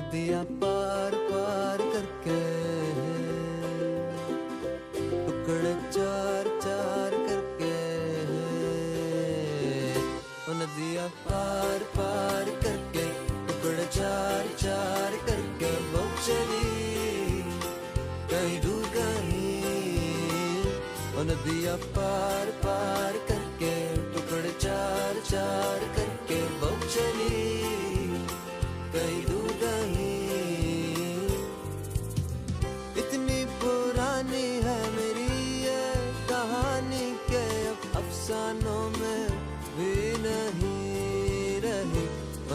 नदियाँ पार पार करके, टुकड़े चार चार करके, नदियाँ पार पार करके, टुकड़े चार चार करके वो चली कहीं दूर कहीं। नदियाँ पार पार करके, टुकड़े चार चार करके वो चली कहीं दूर कहीं। इतनी पुरानी है मेरी ये कहानी के अब अफसानों में भी नहीं रही।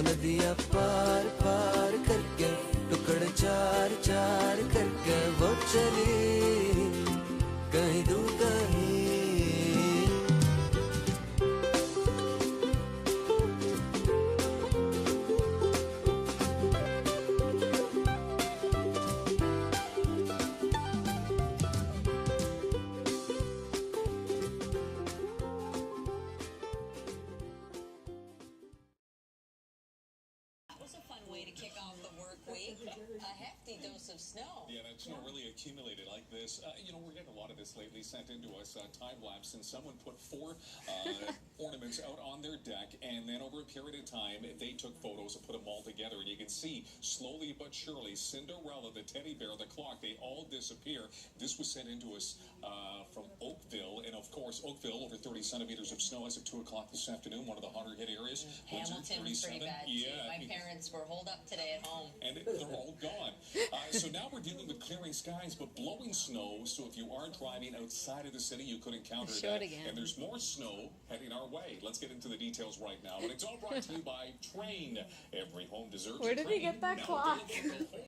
नदियाँ पार पार करके, टुकड़े चार चार करके वो चली कहीं दूर कहीं। Was a fun way to kick off the work week. A hefty dose of snow. Yeah, that snow really accumulated like this. We're getting a lot of this lately sent into us, time-lapse, and someone put 4 ornaments out on their deck, and then over a period of time, they took photos and put them all together, and you can see, slowly but surely, Cinderella, the teddy bear, the clock, they all disappear. This was sent into us from Oakville, and of course, Oakville, over 30 centimeters of snow as of 2 o'clock this afternoon, one of the hotter hit areas. Hamilton was pretty bad, too. My parents were holed up today at home. And they're all gone. So now we're dealing with clearing skies, but blowing snow. So if you are driving outside of the city, you could encounter that. Again. And there's more snow heading our way. Let's get into the details right now. And it's all brought to you by Train. Every home deserves Where a did train. he get that Now clock? available